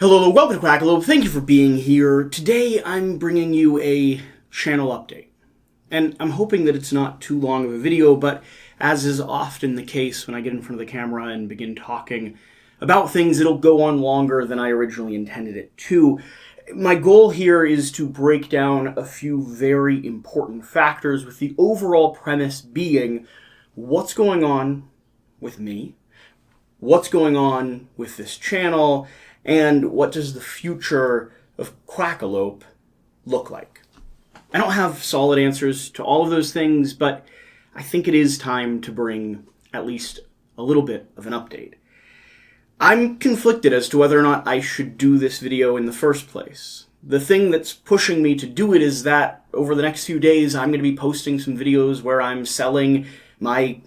Hello, welcome to Quackalope. Thank you for being here. Today I'm bringing you a channel update. And I'm hoping that it's not too long of a video, but as is often the case when I get in front of the camera and begin talking about things, it'll go on longer than I originally intended it to. My goal here is to break down a few very important factors, with the overall premise being what's going on with me, what's going on with this channel, and what does the future of Quackalope look like? I don't have solid answers to all of those things, but I think it is time to bring at least a little bit of an update. I'm conflicted as to whether or not I should do this video in the first place. The thing that's pushing me to do it is that over the next few days I'm going to be posting some videos where I'm selling my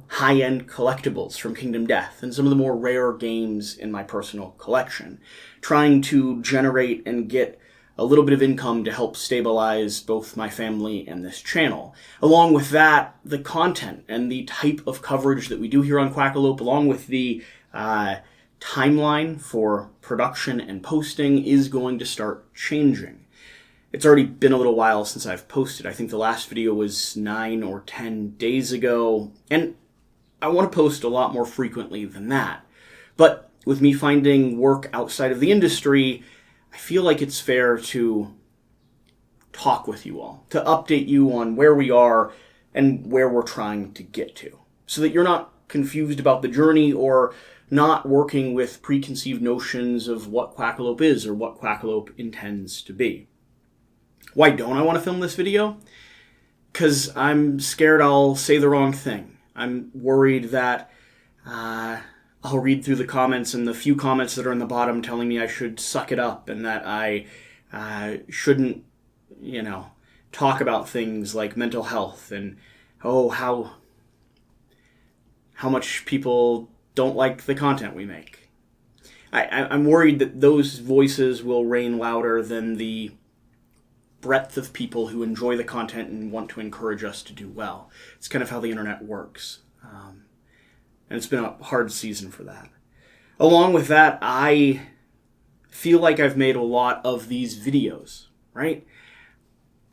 high-end collectibles from Kingdom Death and some of the more rare games in my personal collection, trying to generate and get a little bit of income to help stabilize both my family and this channel. Along with that, the content and the type of coverage that we do here on Quackalope, along with the timeline for production and posting, is going to start changing. It's already been a little while since I've posted. I think the last video was 9 or 10 days ago, and I want to post a lot more frequently than that. But with me finding work outside of the industry, I feel like it's fair to talk with you all, to update you on where we are and where we're trying to get to, so that you're not confused about the journey or not working with preconceived notions of what Quackalope is or what Quackalope intends to be. Why don't I want to film this video? Because I'm scared I'll say the wrong thing. I'm worried that I'll read through the comments and the few comments that are in the bottom telling me I should suck it up and that I shouldn't, talk about things like mental health and, how much people don't like the content we make. I'm worried that those voices will reign louder than the breadth of people who enjoy the content and want to encourage us to do well. It's kind of how the internet works. And it's been a hard season for that. Along with that, I feel like I've made a lot of these videos, right?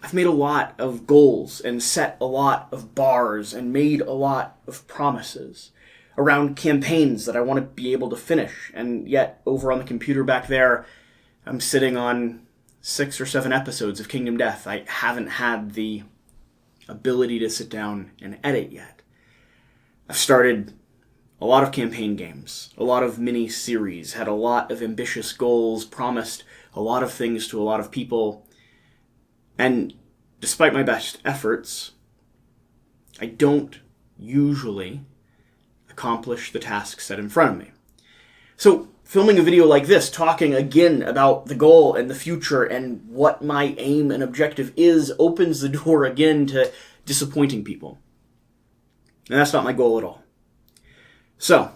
I've made a lot of goals and set a lot of bars and made a lot of promises around campaigns that I want to be able to finish. And yet, over on the computer back there, I'm sitting on 6 or 7 episodes of Kingdom Death. I haven't had the ability to sit down and edit yet. I've started a lot of campaign games, a lot of mini-series, had a lot of ambitious goals, promised a lot of things to a lot of people, and despite my best efforts, I don't usually accomplish the tasks set in front of me. So, filming a video like this, talking again about the goal and the future and what my aim and objective is, opens the door again to disappointing people. And that's not my goal at all. So,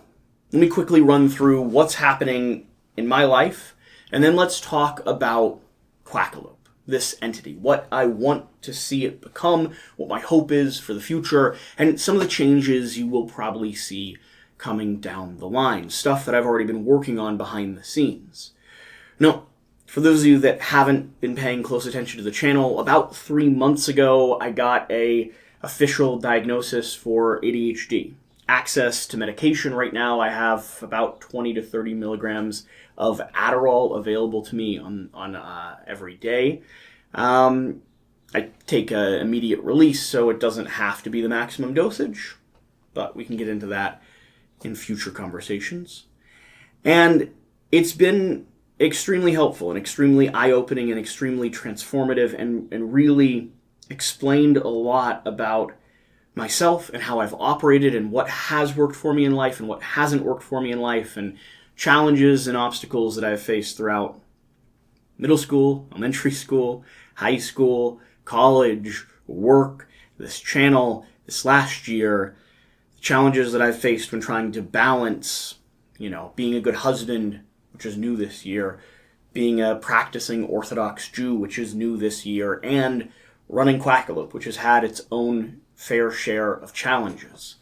let me quickly run through what's happening in my life, and then let's talk about Quackalope, this entity, what I want to see it become, what my hope is for the future, and some of the changes you will probably see coming down the line, stuff that I've already been working on behind the scenes. Now, for those of you that haven't been paying close attention to the channel, about 3 months ago, I got an official diagnosis for ADHD. Access to medication right now, I have about 20 to 30 milligrams of Adderall available to me on every day. I take an immediate release, so it doesn't have to be the maximum dosage, but we can get into that in future conversations. And it's been extremely helpful and extremely eye-opening and extremely transformative and really explained a lot about myself and how I've operated and what has worked for me in life and what hasn't worked for me in life, and challenges and obstacles that I've faced throughout middle school, elementary school, high school, college, work, this channel, this last year, challenges that I've faced when trying to balance, being a good husband, which is new this year, being a practicing Orthodox Jew, which is new this year, and running Quackalope, which has had its own fair share of challenges.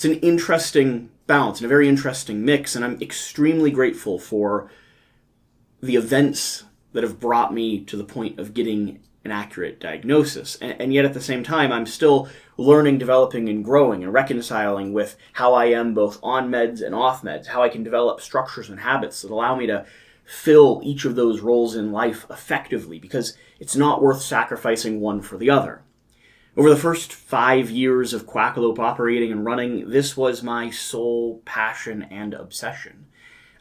It's an interesting balance and a very interesting mix, and I'm extremely grateful for the events that have brought me to the point of getting an accurate diagnosis. And yet at the same time, I'm still learning, developing, and growing and reconciling with how I am both on meds and off meds, how I can develop structures and habits that allow me to fill each of those roles in life effectively, because it's not worth sacrificing one for the other. Over the first 5 years of Quackalope operating and running, this was my sole passion and obsession.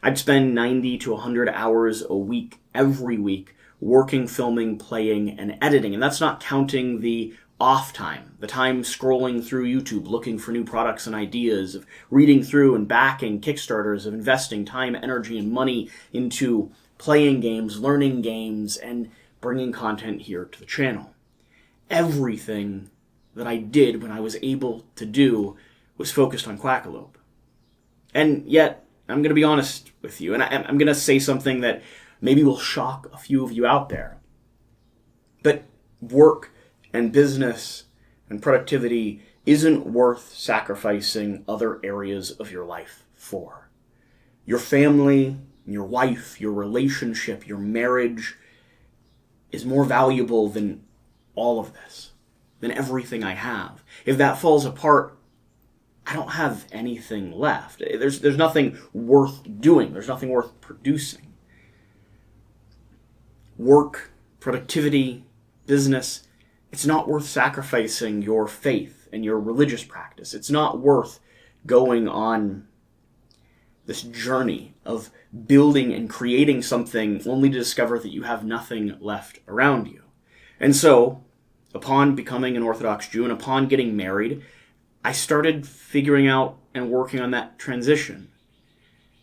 I'd spend 90 to 100 hours a week, every week, working, filming, playing, and editing. And that's not counting the off time, the time scrolling through YouTube, looking for new products and ideas, of reading through and backing Kickstarters, of investing time, energy, and money into playing games, learning games, and bringing content here to the channel. Everything that I did when I was able to do was focused on Quackalope. And yet, I'm going to be honest with you, and I'm going to say something that maybe will shock a few of you out there. But work and business and productivity isn't worth sacrificing other areas of your life for. Your family, your wife, your relationship, your marriage is more valuable than all of this, than everything I have. If that falls apart, I don't have anything left. There's nothing worth doing. There's nothing worth producing. Work, productivity, business, it's not worth sacrificing your faith and your religious practice. It's not worth going on this journey of building and creating something only to discover that you have nothing left around you. And so, upon becoming an Orthodox Jew and upon getting married, I started figuring out and working on that transition.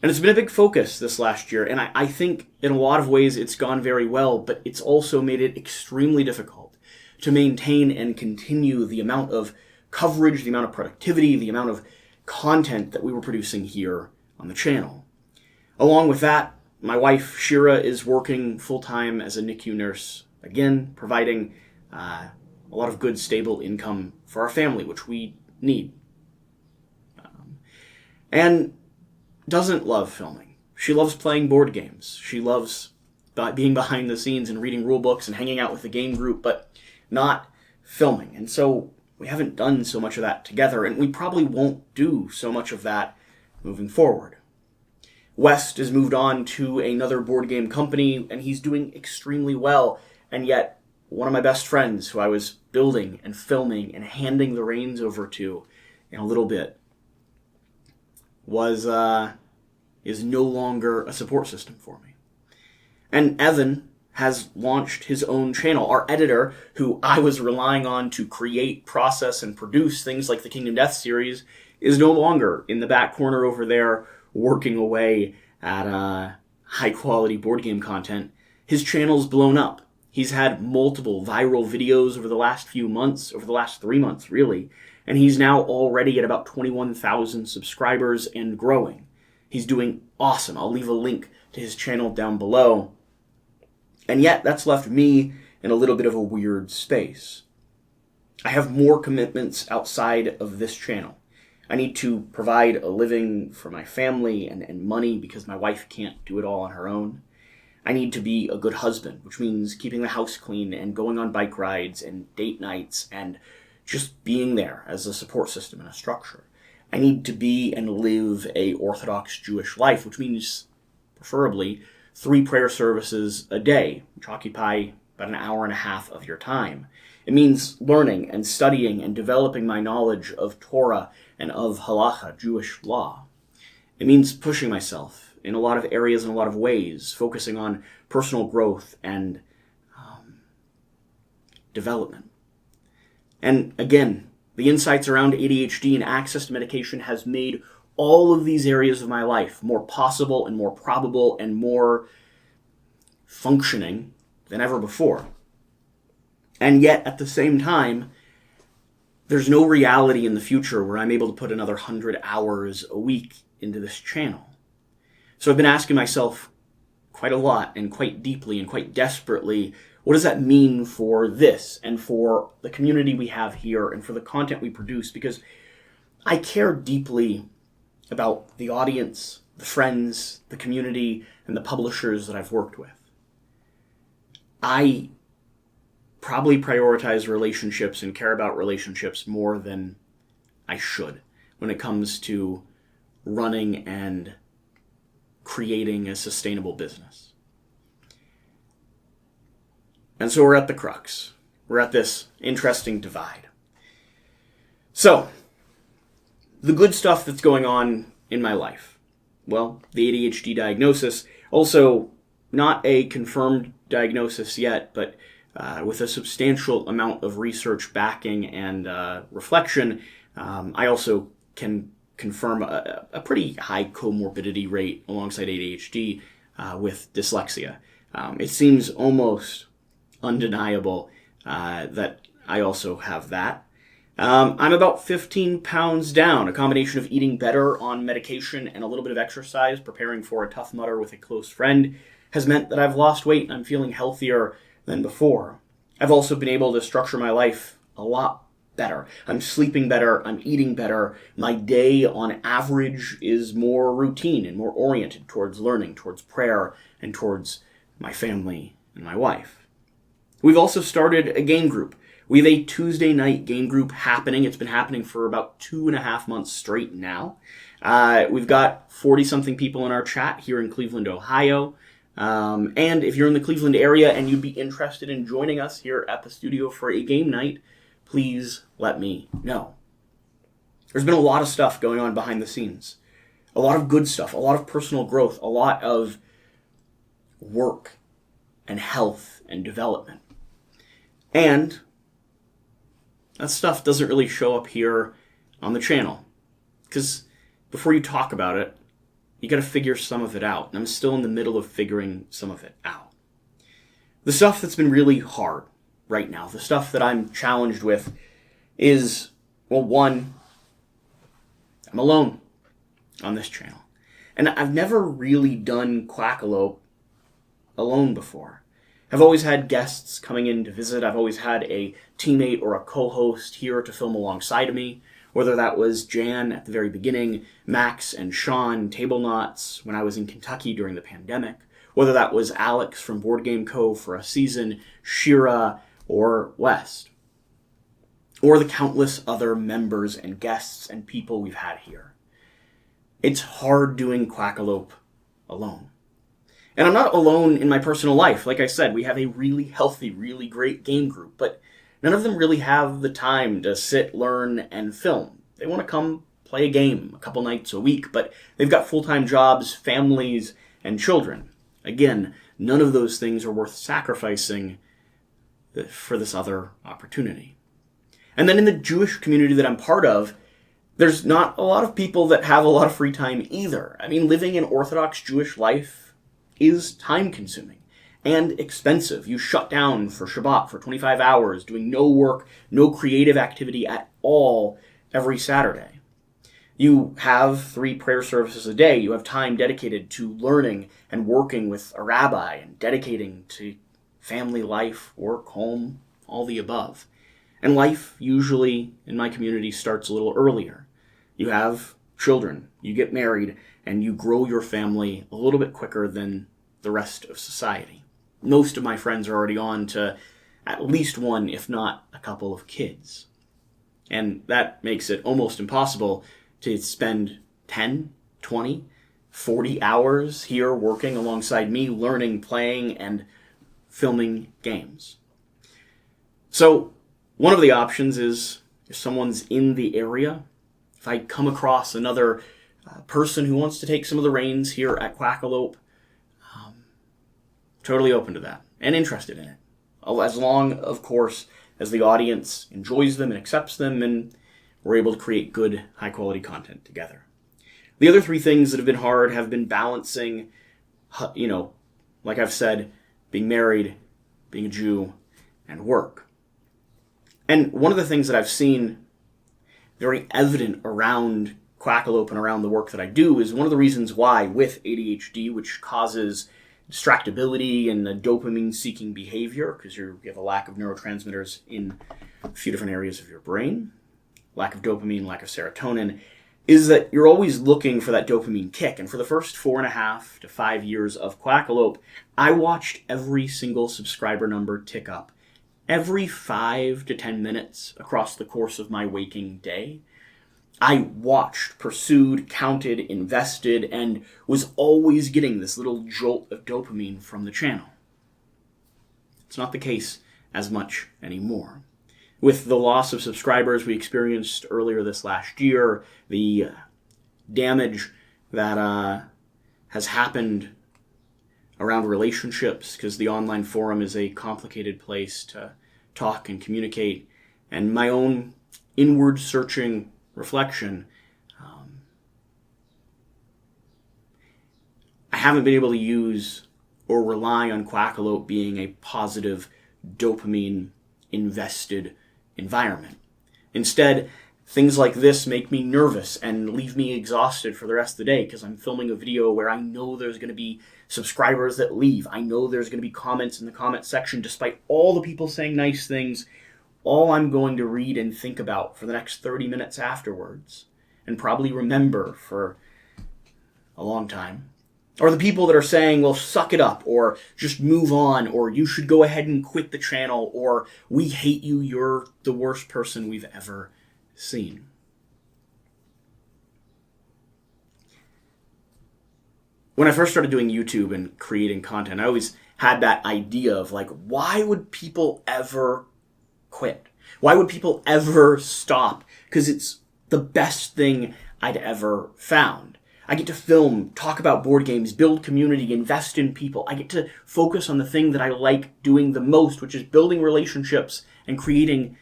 And it's been a big focus this last year, and I think in a lot of ways it's gone very well, but it's also made it extremely difficult to maintain and continue the amount of coverage, the amount of productivity, the amount of content that we were producing here on the channel. Along with that, my wife, Shira, is working full-time as a NICU nurse, again, providing a lot of good, stable income for our family, which we need. And doesn't love filming. She loves playing board games. She loves being behind the scenes and reading rule books and hanging out with the game group, but not filming. And so we haven't done so much of that together, and we probably won't do so much of that moving forward. West has moved on to another board game company, and he's doing extremely well. And yet, one of my best friends, who I was building and filming and handing the reins over to in a little bit, is no longer a support system for me. And Evan has launched his own channel. Our editor, who I was relying on to create, process, and produce things like the Kingdom Death series, is no longer in the back corner over there working away at high-quality board game content. His channel's blown up. He's had multiple viral videos over the last few months, over the last 3 months, really, and he's now already at about 21,000 subscribers and growing. He's doing awesome. I'll leave a link to his channel down below. And yet, that's left me in a little bit of a weird space. I have more commitments outside of this channel. I need to provide a living for my family and money because my wife can't do it all on her own. I need to be a good husband, which means keeping the house clean and going on bike rides and date nights and just being there as a support system and a structure. I need to be and live a Orthodox Jewish life, which means preferably 3 prayer services a day, which occupy about an hour and a half of your time. It means learning and studying and developing my knowledge of Torah and of halacha, Jewish law. It means pushing myself in a lot of areas in a lot of ways, focusing on personal growth and development. And again, the insights around ADHD and access to medication has made all of these areas of my life more possible and more probable and more functioning than ever before. And yet, at the same time, there's no reality in the future where I'm able to put another 100 hours a week into this channel. So I've been asking myself quite a lot and quite deeply and quite desperately, what does that mean for this and for the community we have here and for the content we produce? Because I care deeply about the audience, the friends, the community, and the publishers that I've worked with. I probably prioritize relationships and care about relationships more than I should when it comes to running and creating a sustainable business. And so we're at the crux. We're at this interesting divide. So, the good stuff that's going on in my life. Well, the ADHD diagnosis, also not a confirmed diagnosis yet, but with a substantial amount of research backing and reflection, I also can confirm a pretty high comorbidity rate alongside ADHD with dyslexia. It seems almost undeniable that I also have that. I'm about 15 pounds down. A combination of eating better on medication and a little bit of exercise, preparing for a Tough Mudder with a close friend, has meant that I've lost weight and I'm feeling healthier than before. I've also been able to structure my life a lot better. I'm sleeping better, I'm eating better. My day on average is more routine and more oriented towards learning, towards prayer, and towards my family and my wife. We've also started a game group. We have a Tuesday night game group happening. It's been happening for about 2.5 months straight now. We've got 40-something people in our chat here in Cleveland, Ohio. And if you're in the Cleveland area and you'd be interested in joining us here at the studio for a game night, please let me know. There's been a lot of stuff going on behind the scenes. A lot of good stuff, a lot of personal growth, a lot of work and health and development. And that stuff doesn't really show up here on the channel. Because before you talk about it, you gotta figure some of it out. And I'm still in the middle of figuring some of it out. The stuff that's been really hard right now, the stuff that I'm challenged with is, well, one, I'm alone on this channel. And I've never really done Quackalope alone before. I've always had guests coming in to visit. I've always had a teammate or a co-host here to film alongside of me, whether that was Jan at the very beginning, Max and Sean, Table Knots, when I was in Kentucky during the pandemic, whether that was Alex from Board Game Co. for a season, Shira, or West, or the countless other members and guests and people we've had here. It's hard doing Quackalope alone. And I'm not alone in my personal life. Like I said, we have a really healthy, really great game group, but none of them really have the time to sit, learn, and film. They want to come play a game a couple nights a week, but they've got full-time jobs, families, and children. Again, none of those things are worth sacrificing for this other opportunity. And then in the Jewish community that I'm part of, there's not a lot of people that have a lot of free time either. I mean, living an Orthodox Jewish life is time-consuming and expensive. You shut down for Shabbat for 25 hours, doing no work, no creative activity at all every Saturday. You have 3 prayer services a day. You have time dedicated to learning and working with a rabbi and dedicating to family life, work, home, all the above. And life usually in my community starts a little earlier. You have children, you get married, and you grow your family a little bit quicker than the rest of society. Most of my friends are already on to at least one, if not a couple of kids. And that makes it almost impossible to spend 10, 20, 40 hours here working alongside me, learning, playing, and filming games. So one of the options is if someone's in the area, if I come across another person who wants to take some of the reins here at Quackalope, totally open to that and interested in it. As long, of course, as the audience enjoys them and accepts them and we're able to create good, high-quality content together. The other 3 things that have been hard have been balancing, like I've said, being married, being a Jew, and work. And one of the things that I've seen very evident around Quackalope and around the work that I do is one of the reasons why with ADHD, which causes distractibility and a dopamine-seeking behavior, because you have a lack of neurotransmitters in a few different areas of your brain. lack of dopamine, lack of serotonin, is that you're always looking for that dopamine kick. And for the first 4.5 to 5 years of Quackalope, I watched every single subscriber number tick up every 5 to 10 minutes across the course of my waking day. I watched, pursued, counted, invested, and was always getting this little jolt of dopamine from the channel. It's not the case as much anymore. With the loss of subscribers we experienced earlier this last year, the damage that has happened around relationships, because the online forum is a complicated place to talk and communicate, and my own inward searching reflection, I haven't been able to use or rely on Quackalope being a positive dopamine invested environment. Instead, things like this make me nervous and leave me exhausted for the rest of the day, because I'm filming a video where I know there's going to be subscribers that leave. I know there's going to be comments in the comment section. Despite all the people saying nice things, all I'm going to read and think about for the next 30 minutes afterwards, and probably remember for a long time, are the people that are saying, well, suck it up, or just move on, or you should go ahead and quit the channel, or we hate you, you're the worst person we've ever seen. When I first started doing YouTube and creating content, I always had that idea of like, why would people ever quit? Why would people ever stop? Because it's the best thing I'd ever found. I get to film, talk about board games, build community, invest in people. I get to focus on the thing that I like doing the most, which is building relationships and creating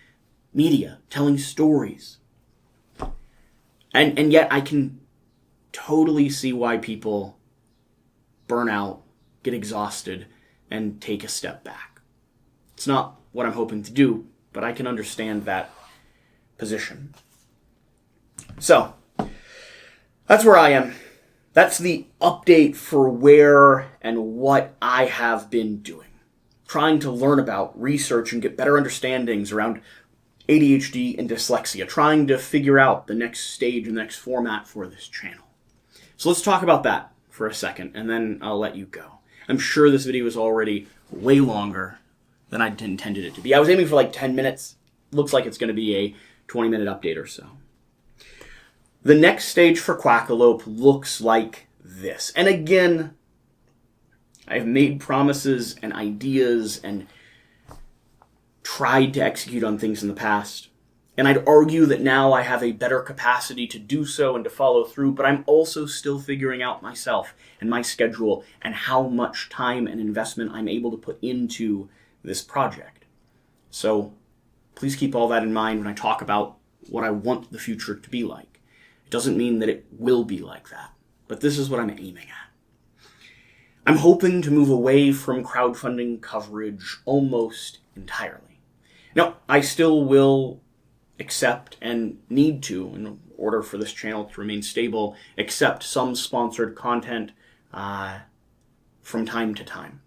media, telling stories. And yet I can totally see why people burn out, get exhausted, and take a step back. It's not what I'm hoping to do, but I can understand that position. So, that's where I am. That's the update for where and what I have been doing. Trying to learn about, research, and get better understandings around ADHD and dyslexia. Trying to figure out the next stage and the next format for this channel. So let's talk about that for a second, and then I'll let you go. I'm sure this video is already way longer than I intended it to be. I was aiming for like 10 minutes. Looks like it's going to be a 20-minute update or so. The next stage for Quackalope looks like this. And again, I've made promises and ideas and tried to execute on things in the past. And I'd argue that now I have a better capacity to do so and to follow through, but I'm also still figuring out myself and my schedule and how much time and investment I'm able to put into this project. So please keep all that in mind when I talk about what I want the future to be like. It doesn't mean that it will be like that, but this is what I'm aiming at. I'm hoping to move away from crowdfunding coverage almost entirely. Now, I still will accept and need to, in order for this channel to remain stable, accept some sponsored content from time to time.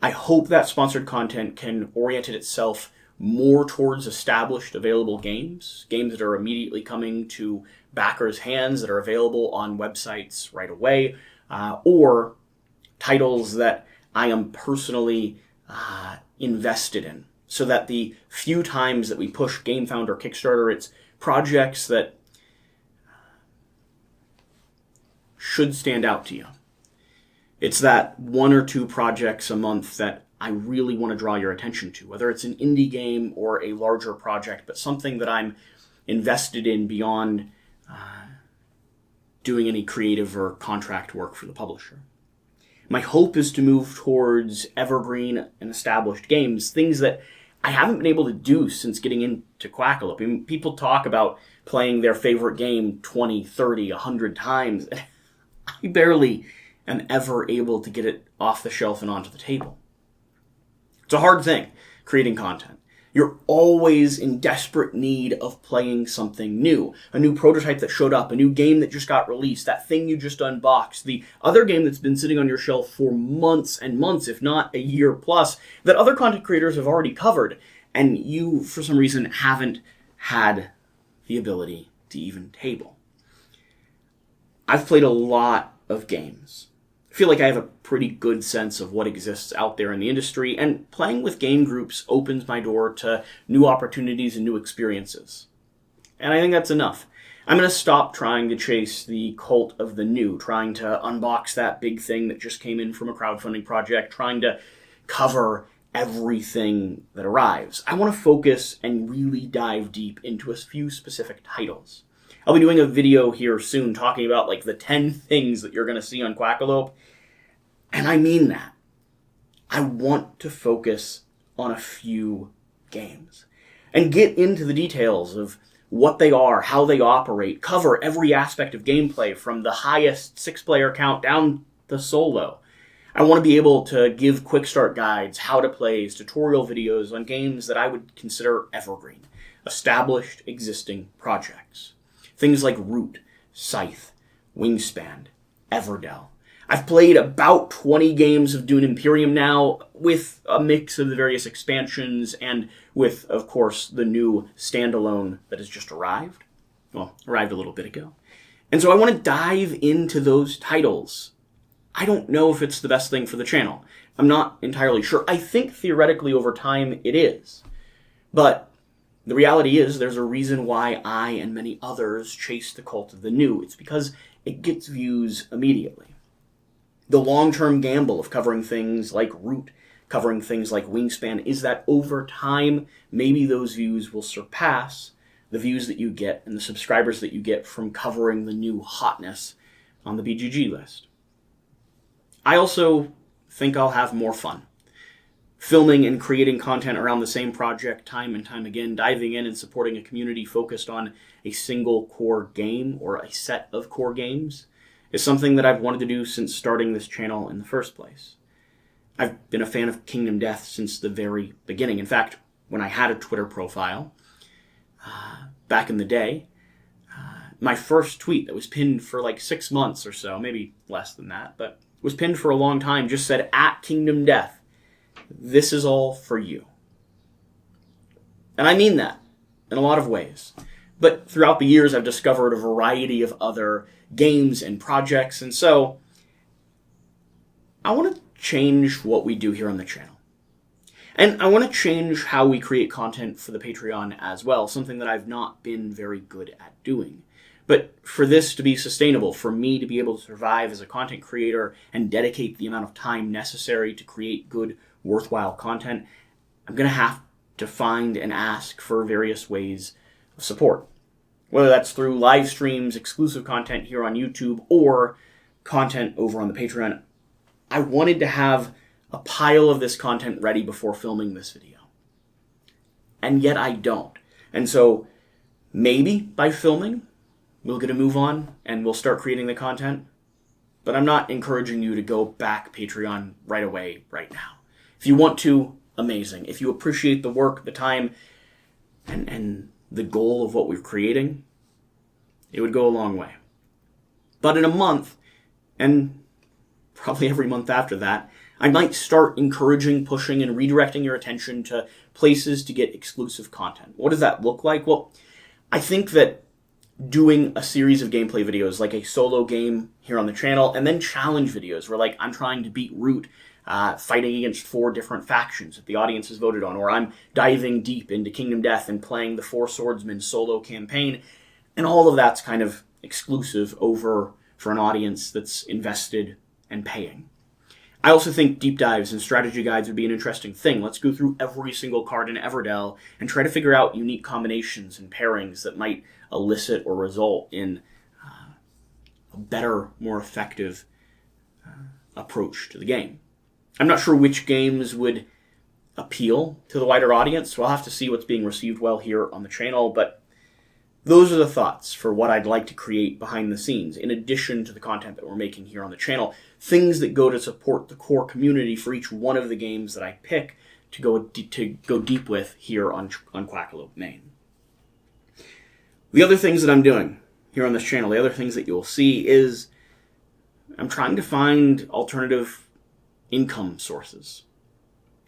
I hope that sponsored content can orient itself more towards established available games that are immediately coming to backers' hands, that are available on websites right away, or titles that I am personally invested in, so that the few times that we push GameFound or Kickstarter, it's projects that should stand out to you. It's that 1 or 2 projects a month that I really want to draw your attention to, whether it's an indie game or a larger project, but something that I'm invested in beyond doing any creative or contract work for the publisher. My hope is to move towards evergreen and established games, things that I haven't been able to do since getting into Quackalope. I mean, people talk about playing their favorite game 20, 30, 100 times. I barely am ever able to get it off the shelf and onto the table. It's a hard thing, creating content. You're always in desperate need of playing something new. A new prototype that showed up, a new game that just got released, that thing you just unboxed, the other game that's been sitting on your shelf for months and months, if not a year plus, that other content creators have already covered, and you, for some reason, haven't had the ability to even table. I've played a lot of games. I feel like I have a pretty good sense of what exists out there in the industry, and playing with game groups opens my door to new opportunities and new experiences. And I think that's enough. I'm going to stop trying to chase the cult of the new, trying to unbox that big thing that just came in from a crowdfunding project, trying to cover everything that arrives. I want to focus and really dive deep into a few specific titles. I'll be doing a video here soon talking about like the 10 things that you're going to see on Quackalope, and I mean that. I want to focus on a few games and get into the details of what they are, how they operate, cover every aspect of gameplay from the highest 6-player count down to solo. I want to be able to give quick start guides, how to plays, tutorial videos on games that I would consider evergreen, established existing projects. Things like Root, Scythe, Wingspan, Everdell. I've played about 20 games of Dune Imperium now, with a mix of the various expansions and with, of course, the new standalone that has just arrived. Well, arrived a little bit ago. And so I want to dive into those titles. I don't know if it's the best thing for the channel. I'm not entirely sure. I think theoretically over time it is. But the reality is there's a reason why I and many others chase the cult of the new. It's because it gets views immediately. The long-term gamble of covering things like Root, covering things like Wingspan, is that over time, maybe those views will surpass the views that you get and the subscribers that you get from covering the new hotness on the BGG list. I also think I'll have more fun. Filming and creating content around the same project time and time again, diving in and supporting a community focused on a single core game or a set of core games, is something that I've wanted to do since starting this channel in the first place. I've been a fan of Kingdom Death since the very beginning. In fact, when I had a Twitter profile, back in the day, my first tweet that was pinned for like 6 months or so, maybe less than that, but was pinned for a long time, just said, @Kingdom Death, this is all for you. And I mean that in a lot of ways. But throughout the years, I've discovered a variety of other games and projects, and so I want to change what we do here on the channel. And I want to change how we create content for the Patreon as well, something that I've not been very good at doing. But for this to be sustainable, for me to be able to survive as a content creator and dedicate the amount of time necessary to create good, worthwhile content, I'm going to have to find and ask for various ways of support. Whether that's through live streams, exclusive content here on YouTube, or content over on the Patreon. I wanted to have a pile of this content ready before filming this video. And yet I don't. And so maybe by filming, we'll get a move on and we'll start creating the content. But I'm not encouraging you to go back Patreon right away, right now. If you want to, amazing. If you appreciate the work, the time, and the goal of what we're creating, it would go a long way. But in a month, and probably every month after that, I might start encouraging, pushing, and redirecting your attention to places to get exclusive content. What does that look like? Well, I think that doing a series of gameplay videos, like a solo game here on the channel, and then challenge videos where like I'm trying to beat Root, fighting against 4 different factions that the audience has voted on, or I'm diving deep into Kingdom Death and playing the 4 Swordsmen solo campaign, and all of that's kind of exclusive over for an audience that's invested and paying. I also think deep dives and strategy guides would be an interesting thing. Let's go through every single card in Everdell and try to figure out unique combinations and pairings that might elicit or result in a better, more effective approach to the game. I'm not sure which games would appeal to the wider audience, so I'll have to see what's being received well here on the channel, but those are the thoughts for what I'd like to create behind the scenes, in addition to the content that we're making here on the channel. Things that go to support the core community for each one of the games that I pick to go deep with here on Quackalope, Maine. The other things that I'm doing here on this channel, the other things that you'll see is I'm trying to find alternative income sources.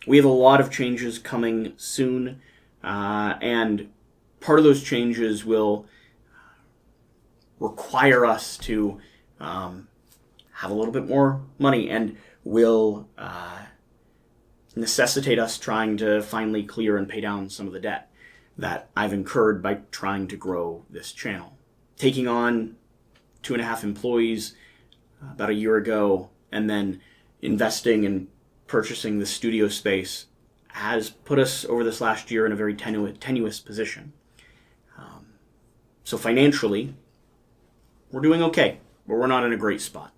We have a lot of changes coming soon, and part of those changes will require us to have a little bit more money, and will necessitate us trying to finally clear and pay down some of the debt that I've incurred by trying to grow this channel. Taking on 2.5 employees about a year ago, and then investing and purchasing the studio space has put us over this last year in a very tenuous position. So financially, we're doing okay, but we're not in a great spot.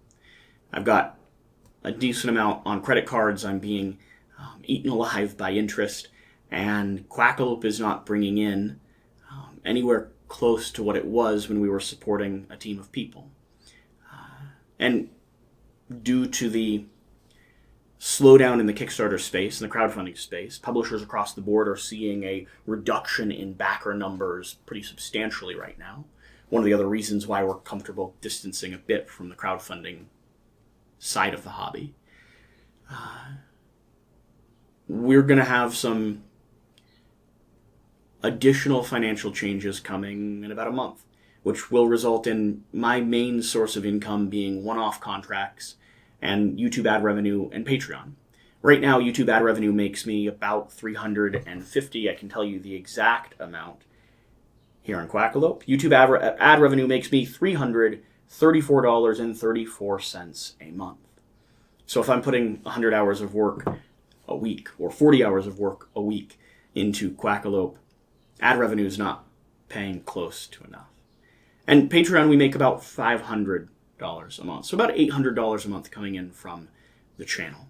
I've got a decent amount on credit cards. I'm being eaten alive by interest, and Quackalope is not bringing in anywhere close to what it was when we were supporting a team of people. And due to the slowdown in the Kickstarter space and the crowdfunding space, publishers across the board are seeing a reduction in backer numbers pretty substantially right now. One of the other reasons why we're comfortable distancing a bit from the crowdfunding side of the hobby. We're going to have some additional financial changes coming in about a month, which will result in my main source of income being one-off contracts and YouTube ad revenue and Patreon. Right now, YouTube ad revenue makes me about $350. I can tell you the exact amount here on Quackalope. YouTube ad revenue makes me $334.34 a month. So if I'm putting 100 hours of work a week or 40 hours of work a week into Quackalope, ad revenue is not paying close to enough. And Patreon, we make about $500 a month. So about $800 a month coming in from the channel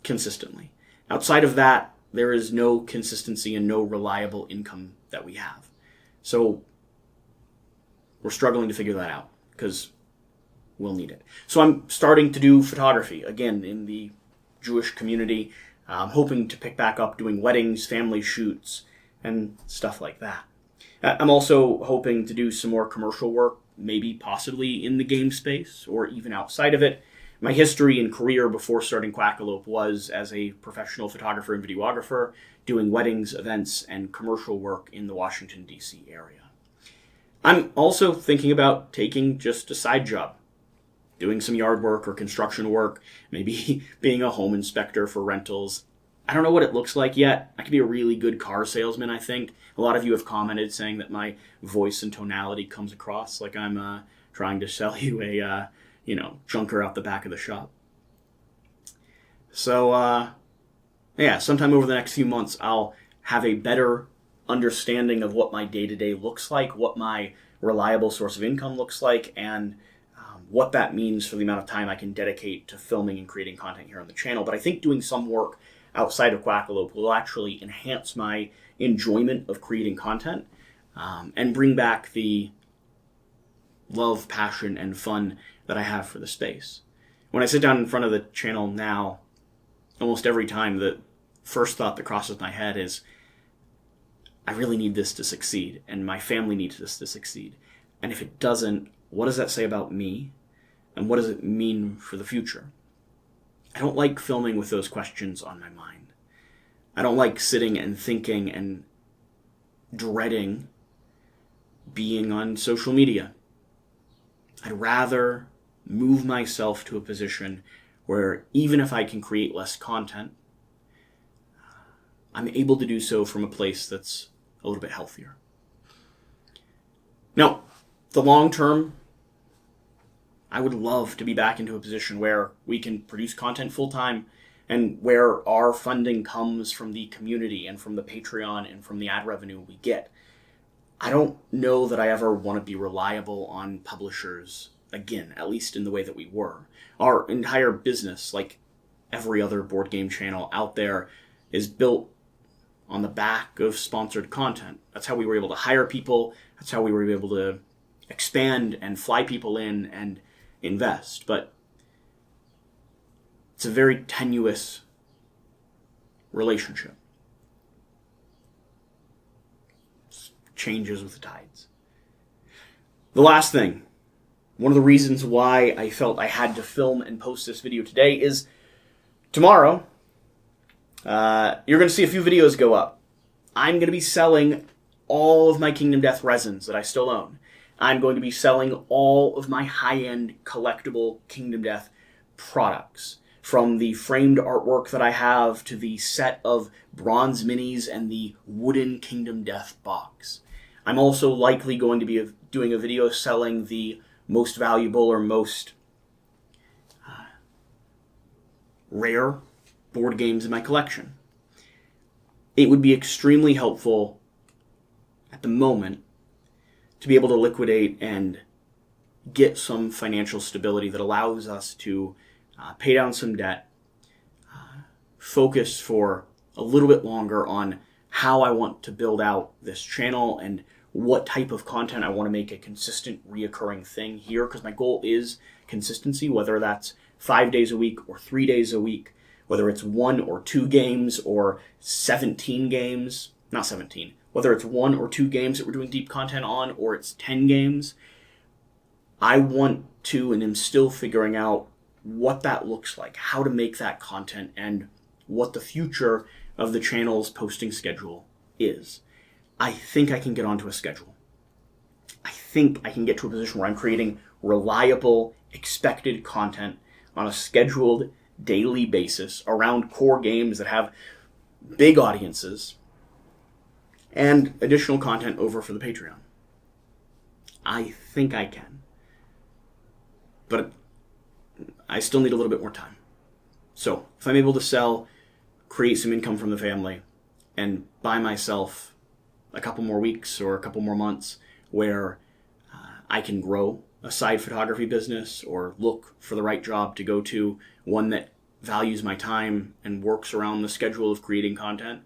consistently. Outside of that, there is no consistency and no reliable income that we have. So we're struggling to figure that out because we'll need it. So I'm starting to do photography again in the Jewish community. I'm hoping to pick back up doing weddings, family shoots, and stuff like that. I'm also hoping to do some more commercial work, maybe possibly in the game space or even outside of it. My history and career before starting Quackalope was as a professional photographer and videographer, doing weddings, events, and commercial work in the Washington, D.C. area. I'm also thinking about taking just a side job, doing some yard work or construction work, maybe being a home inspector for rentals. I don't know what it looks like yet. I could be a really good car salesman, I think. A lot of you have commented saying that my voice and tonality comes across like I'm trying to sell you a, junker out the back of the shop. So, sometime over the next few months, I'll have a better understanding of what my day-to-day looks like, what my reliable source of income looks like, and what that means for the amount of time I can dedicate to filming and creating content here on the channel. But I think doing some work outside of Quackalope will actually enhance my enjoyment of creating content and bring back the love, passion, and fun that I have for the space. When I sit down in front of the channel now, almost every time the first thought that crosses my head is, I really need this to succeed, and my family needs this to succeed. And if it doesn't, what does that say about me? And what does it mean for the future? I don't like filming with those questions on my mind. I don't like sitting and thinking and dreading being on social media. I'd rather move myself to a position where even if I can create less content, I'm able to do so from a place that's a little bit healthier. Now, the long term, I would love to be back into a position where we can produce content full time and where our funding comes from the community and from the Patreon and from the ad revenue we get. I don't know that I ever want to be reliable on publishers again, at least in the way that we were. Our entire business, like every other board game channel out there, is built on the back of sponsored content. That's how we were able to hire people. That's how we were able to expand and fly people in and invest. But it's a very tenuous relationship. It changes with the tides. The last thing, one of the reasons why I felt I had to film and post this video today is tomorrow, you're going to see a few videos go up. I'm going to be selling all of my Kingdom Death resins that I still own. I'm going to be selling all of my high-end collectible Kingdom Death products. From the framed artwork that I have to the set of bronze minis and the wooden Kingdom Death box. I'm also likely going to be doing a video selling the most valuable or most rare board games in my collection. It would be extremely helpful at the moment to be able to liquidate and get some financial stability that allows us to pay down some debt, focus for a little bit longer on how I want to build out this channel and what type of content I want to make a consistent, reoccurring thing here, because my goal is consistency, whether that's 5 days a week or 3 days a week, whether it's 1 or 2 games or 17 games, not 17, whether it's 1 or 2 games that we're doing deep content on or it's 10 games. I want to and am still figuring out what that looks like, how to make that content, and what the future of the channel's posting schedule is. I think I can get onto a schedule. I think I can get to a position where I'm creating reliable, expected content on a scheduled daily basis around core games that have big audiences and additional content over for the Patreon. I think I can. But I still need a little bit more time. So if I'm able to sell, create some income from the family, and buy myself a couple more weeks or a couple more months where I can grow a side photography business or look for the right job to go to, one that values my time and works around the schedule of creating content,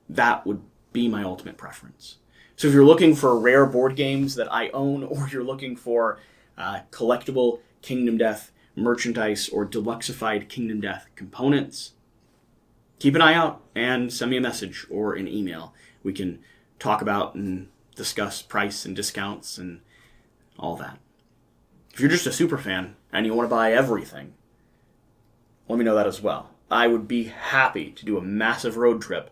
that would be my ultimate preference. So if you're looking for rare board games that I own, or you're looking for collectible Kingdom Death merchandise or deluxeified Kingdom Death components, keep an eye out and send me a message or an email. We can talk about and discuss price and discounts and all that. If you're just a super fan and you want to buy everything, let me know that as well. I would be happy to do a massive road trip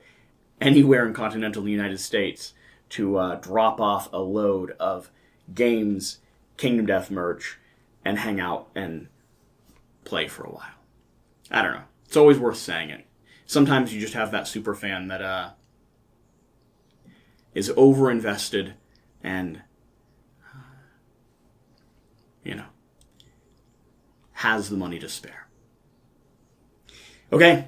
anywhere in continental United States to drop off a load of games, Kingdom Death merch, and hang out and play for a while. I don't know. It's always worth saying it. Sometimes you just have that super fan that is over-invested and, has the money to spare. Okay,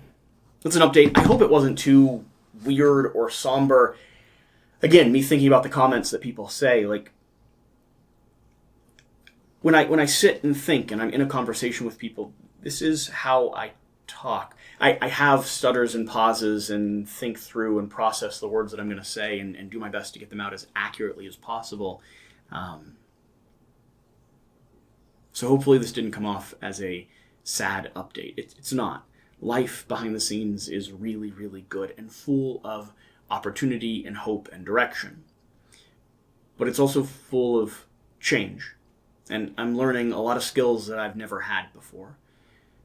that's an update. I hope it wasn't too weird or somber. Again, me thinking about the comments that people say, like, when I sit and think and I'm in a conversation with people, this is how I talk. I have stutters and pauses and think through and process the words that I'm going to say and do my best to get them out as accurately as possible. So hopefully this didn't come off as a sad update. It's not. Life behind the scenes is really, really good and full of opportunity and hope and direction. But it's also full of change. And I'm learning a lot of skills that I've never had before.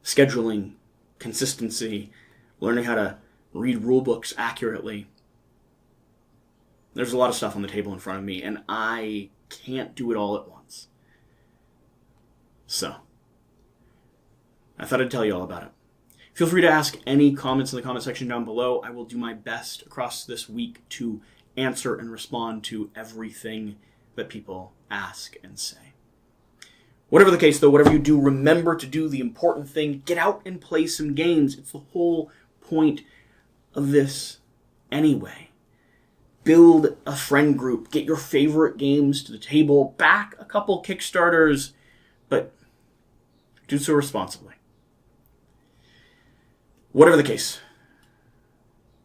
Scheduling, consistency, learning how to read rule books accurately. There's a lot of stuff on the table in front of me, and I can't do it all at once. So, I thought I'd tell you all about it. Feel free to ask any comments in the comment section down below. I will do my best across this week to answer and respond to everything that people ask and say. Whatever the case, though, whatever you do, remember to do the important thing. Get out and play some games. It's the whole point of this anyway. Build a friend group. Get your favorite games to the table. Back a couple Kickstarters, but do so responsibly. Whatever the case,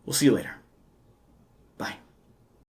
we'll see you later.